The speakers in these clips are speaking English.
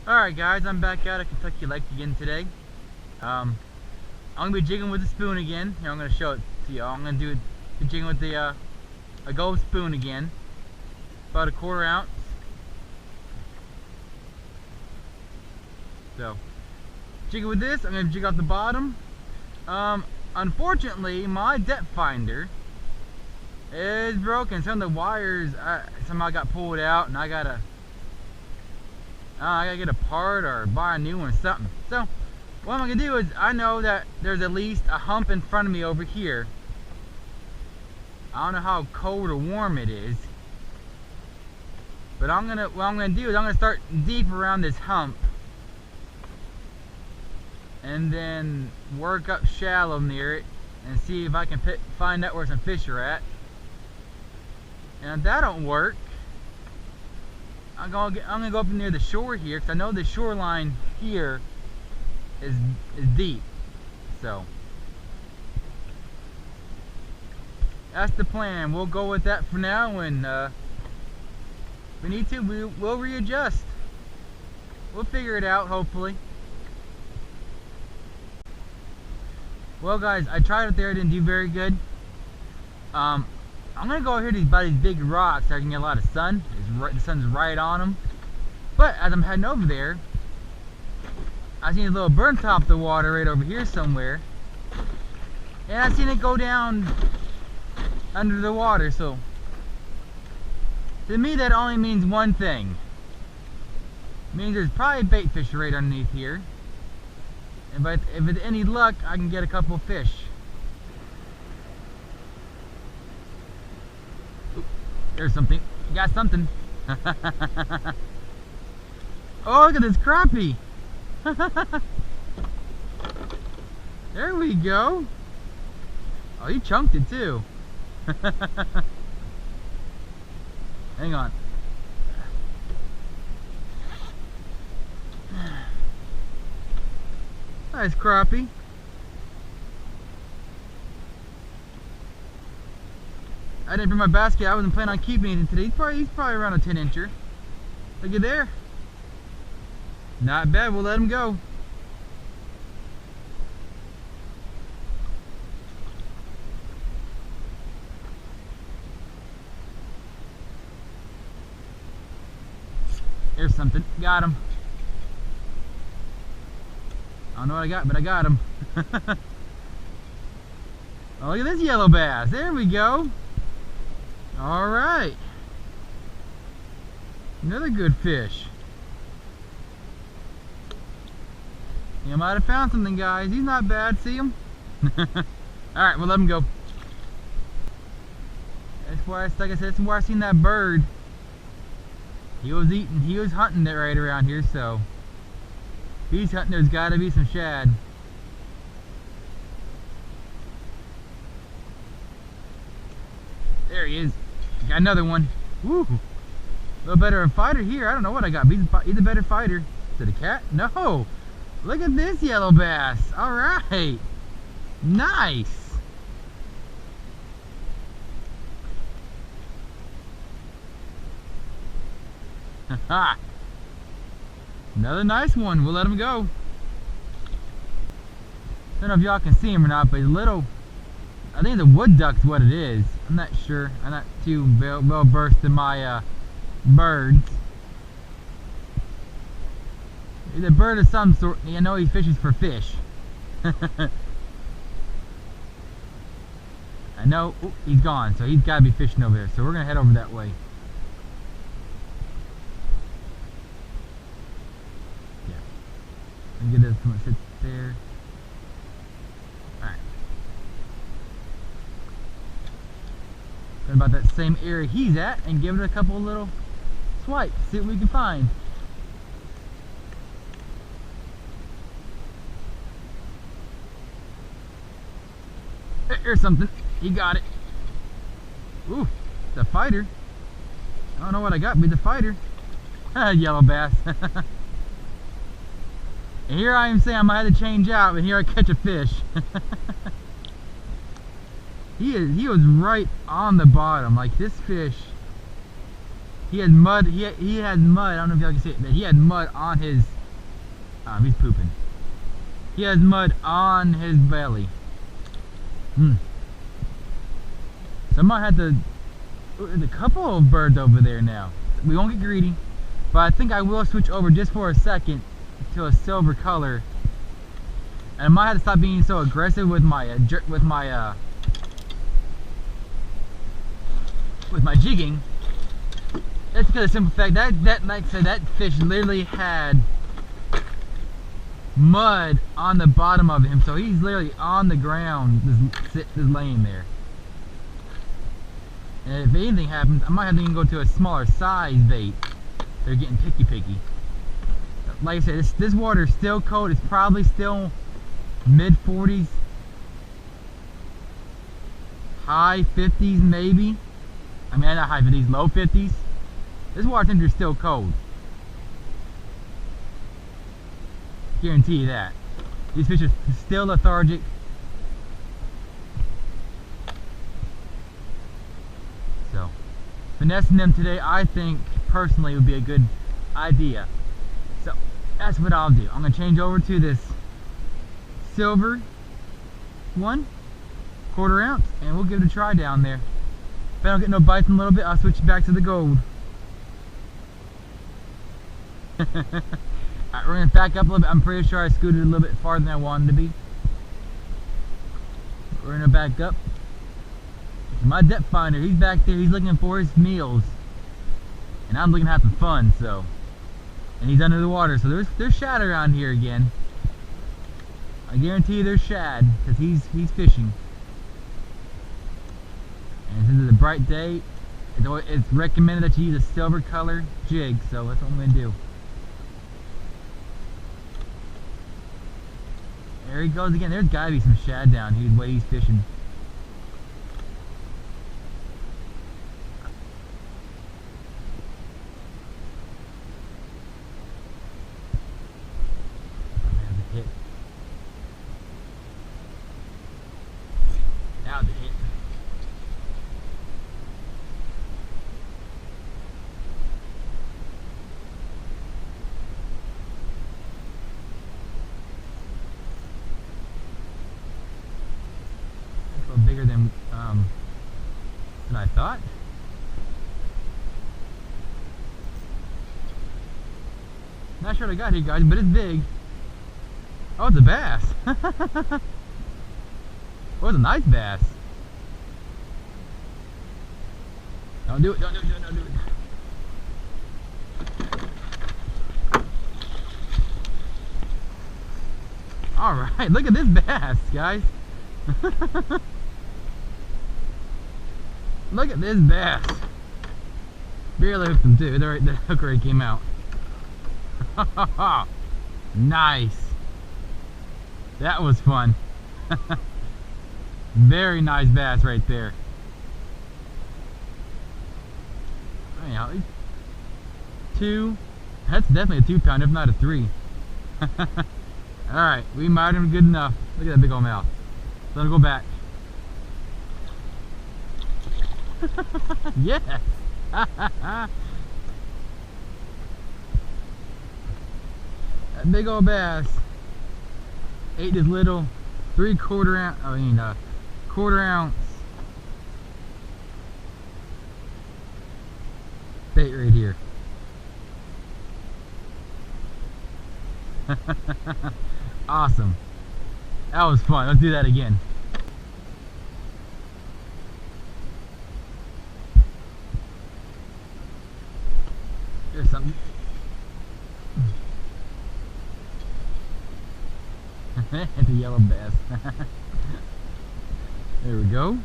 Alright guys, I'm back out at Kentucky Lake again today. I'm going to be jigging with the spoon again. Here, I'm going to show it to you. I'm going to do the jigging with the a gold spoon again. About a 1/4 ounce. So, jigging with this, I'm going to jig off the bottom. Unfortunately, my depthfinder is broken. Some of the wires somehow got pulled out, and I gotta get a part or buy a new one or something. So what I'm gonna do is, I know that there's at least a hump in front of me over here. I don't know how cold or warm it is, but what I'm gonna do is I'm gonna start deep around this hump and then work up shallow near it and see if I can find out where some fish are at. And if that don't work, I'm gonna go up near the shore here, because I know the shoreline here is deep. So that's the plan. We'll go with that for now, and if we need to, we'll readjust. We'll figure it out, hopefully. Well guys, I tried it there, didn't do very good. I'm gonna go over here by these big rocks so I can get a lot of sun. The sun's right on them. But as I'm heading over there, I seen a little burn top of the water right over here somewhere, and I seen it go down under the water. So to me, that only means one thing. It means there's probably bait fish right underneath here, and if with any luck, I can get a couple fish. There's something. You got something. Oh, look at this crappie. There we go. Oh, he chunked it too. Hang on. Nice crappie. I didn't bring my basket. I wasn't planning on keeping anything today. He's probably around a 10-incher. Look at there. Not bad. We'll let him go. There's something. Got him. I don't know what I got, but I got him. Oh, look at this yellow bass. There we go. Alright. Another good fish. You might have found something, guys. He's not bad. See him? Alright, we'll let him go. That's where like I said, that's where I seen that bird. He was hunting it right around here, so if he's hunting, there's gotta be some shad. There he is. Got another one. Woo! A little better of a fighter here. I don't know what I got. He's a better fighter. Is it a cat? No! Look at this yellow bass. Alright. Nice. Haha. Another nice one. We'll let him go. I don't know if y'all can see him or not, but he's little. I think the wood duck's what it is. I'm not sure. I'm not too well versed in my birds. He's a bird of some sort. I know he fishes for fish. I know. Ooh, he's gone, so he's got to be fishing over there. So we're gonna head over that way. Yeah. And get this one sit there. About that same area he's at and give it a couple little swipes, see what we can find. There's something. He got it. Ooh, it's a fighter. I don't know what I got, but it's a fighter. Yellow bass. And here I am saying I might have to change out, and here I catch a fish. He was right on the bottom. Like, this fish He had mud. He had mud. I don't know if y'all can see it, but he had mud on his. He's pooping. He has mud on his belly. So I might have to. There's a couple of birds over there now. We won't get greedy, but I think I will switch over just for a second to a silver color. And I might have to stop being so aggressive with my jigging. That's because of the simple fact that like I said, that fish literally had mud on the bottom of him, so he's literally on the ground, just laying there. And if anything happens, I might have to even go to a smaller size bait. They're getting picky. Like I said, this water is still cold. It's probably still mid 40s, high 50s maybe. I mean, not high 50s, low 50s. This water temperature is still cold. Guarantee you that. These fish are still lethargic. So, finessing them today, I think, personally, would be a good idea. So, that's what I'll do. I'm going to change over to this silver one, 1/4 ounce, and we'll give it a try down there. If I don't get no bites in a little bit, I'll switch back to the gold. Alright, we're going to back up a little bit. I'm pretty sure I scooted a little bit farther than I wanted to be. We're going to back up. My depthfinder, he's back there. He's looking for his meals. And I'm looking to have some fun, so. And he's under the water, so there's shad around here again. I guarantee you there's shad, because he's fishing. And since it's a bright day, it's recommended that you use a silver color jig, so that's what I'm going to do. There he goes again. There's got to be some shad down here, the way he's fishing. There's a hit. That was a hit. Bigger than I thought. Not sure what I got here, guys, but it's big. Oh, it's a bass. Oh, it's a nice bass. Don't do it, don't do it, don't do it. Alright, look at this bass, guys. Look at this bass. Barely hooked him too. The hook already came out. Nice. That was fun. Very nice bass right there. Anyhow, two. That's definitely a 2-pound, if not a 3. Alright, we mired him good enough. Look at that big old mouth. Let him go back. Yes! That big old bass ate this little 3/4 ounce, 1/4 ounce bait right here. Awesome. That was fun. Let's do that again. Here's something. It's a yellow bass. There we go.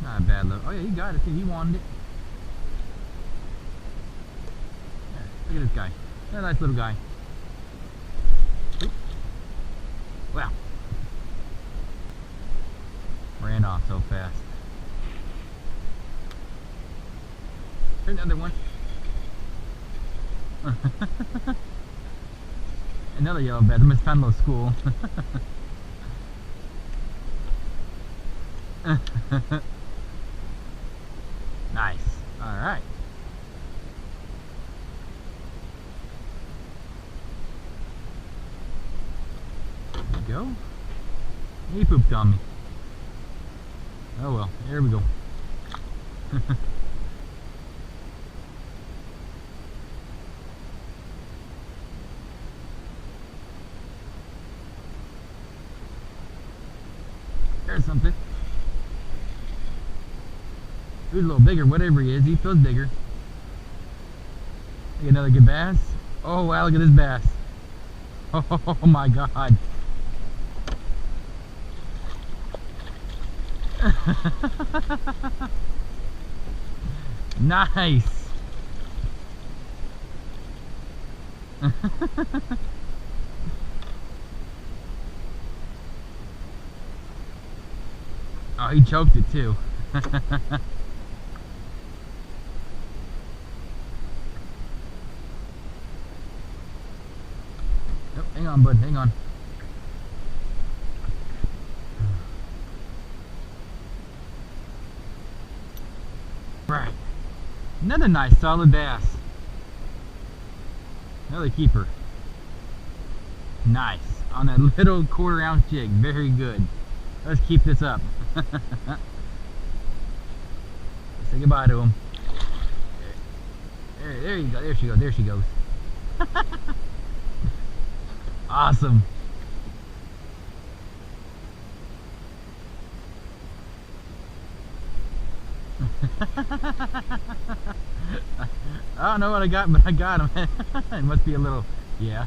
Not a bad look. Oh yeah, he got it too. He wanted it. Look at this guy. That nice little guy. Oop. Wow. Ran off so fast. Here's another one. Another yellow bass. I must find a little school. Nice. Alright. There we go. He pooped on me. Oh well, here we go. There's something. He's a little bigger, whatever he is, he feels bigger. Get another good bass. Oh wow, look at this bass. Oh my god. Nice. Oh, he choked it too. Oh, hang on, bud, hang on. Right. Another nice solid bass. Another keeper. Nice. On that little 1/4 ounce jig. Very good. Let's keep this up. Say goodbye to him. There you go. There she goes. There she goes. Awesome. I don't know what I got, but I got him. It must be a little, yeah.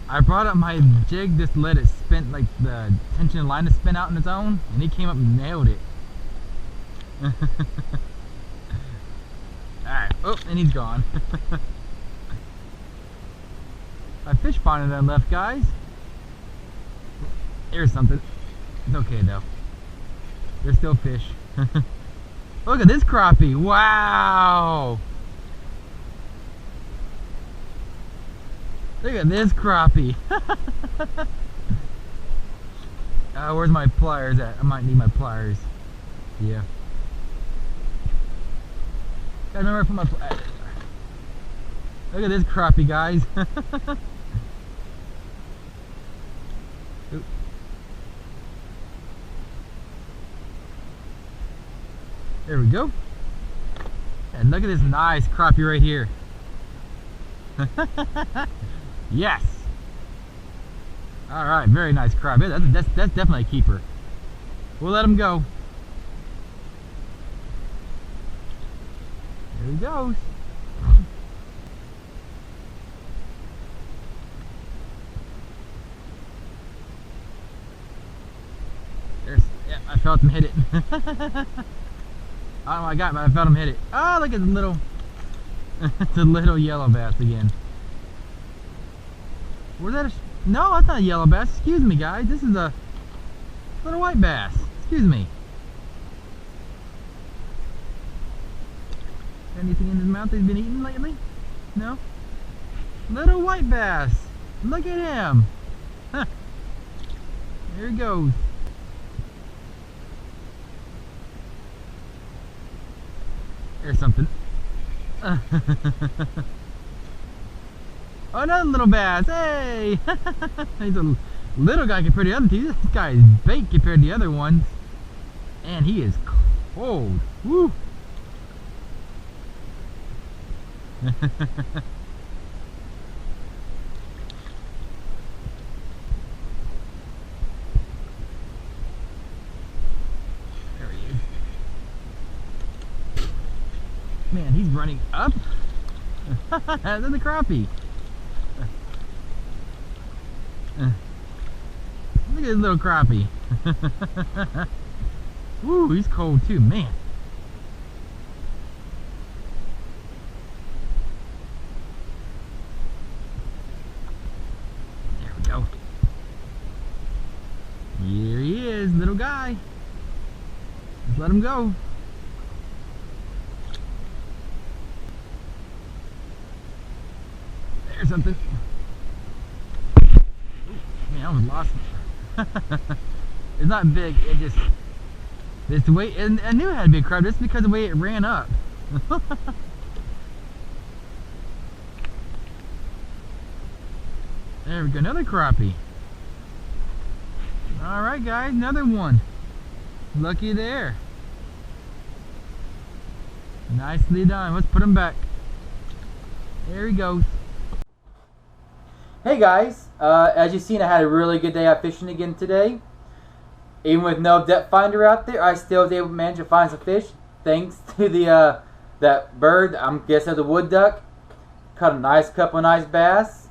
I brought up my jig, just let it spin, like the tension line to spin out on its own, and he came up and nailed it. Alright, oh, and he's gone. My fish pond that I left, guys. Here's something. It's okay though. There's still fish. Look at this crappie. Wow. Look at this crappie. Where's my pliers at? I might need my pliers. Yeah. Gotta remember to put my pliers. Look at this crappie, guys. There we go. And look at this nice crappie right here. Yes. All right, very nice crappie. That's definitely a keeper. We'll let him go. There he goes. Yeah, I felt him hit it. I don't know what I got, but I felt him hit it. Oh, look at the little, it's a little yellow bass again. Was that no, that's not a yellow bass. Excuse me, guys. This is a little white bass. Excuse me. Anything in his mouth he's been eating lately? No? Little white bass. Look at him. Huh. There he goes. There's something. Oh, another little bass. Hey! He's a little guy compared to the other two. This guy is bait compared to the other ones. And he is cold. Woo! There he is. Man, he's running up. That's the crappie. Look at this little crappie. Woo, he's cold too, man. There we go. Here he is, little guy. Just let him go. There's something. Ooh, man, I almost lost him. It's not big, it just This way, and I knew it had to be a crappie just because of the way it ran up. There we go, another crappie. Alright guys, another one. Lucky there. Nicely done. Let's put him back. There he goes. Hey guys, as you've seen, I had a really good day out fishing again today. Even with no depth finder out there, I still was able to manage to find some fish thanks to the that bird. I'm guessing the wood duck. Caught a nice couple of nice bass.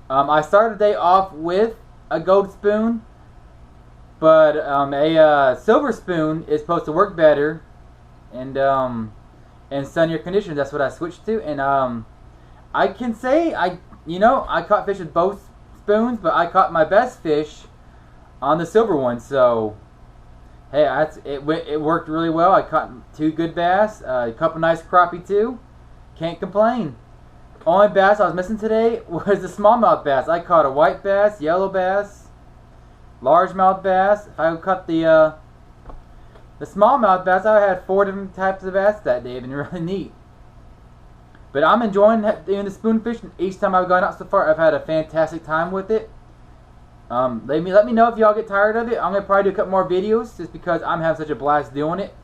I started the day off with a gold spoon, but a silver spoon is supposed to work better, and in sunnier conditions. That's what I switched to, and I can say I caught fish with both spoons, but I caught my best fish on the silver one. So hey, it worked really well. I caught 2 good bass, a couple nice crappie too. Can't complain. Only bass I was missing today was the smallmouth bass. I caught a white bass, yellow bass, largemouth bass. If I caught the smallmouth bass, I had 4 different types of bass that day. Been really neat. But I'm enjoying doing the spoon fishing. Each time I've gone out so far, I've had a fantastic time with it. Let me know if y'all get tired of it. I'm gonna probably do a couple more videos just because I'm having such a blast doing it.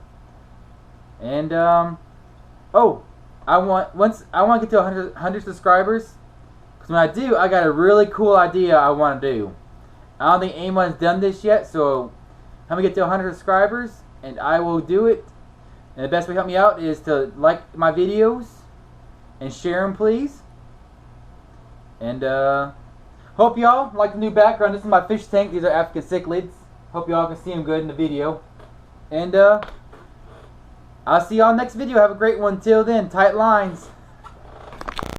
And I want to get to 100 subscribers, because when I do, I got a really cool idea I want to do. I don't think anyone's done this yet, so I'm gonna get to 100 subscribers, and I will do it. And the best way to help me out is to like my videos and share them, please. And hope y'all like the new background. This is my fish tank. These are African cichlids. Hope y'all can see them good in the video. And I'll see y'all next video. Have a great one. Till then, tight lines.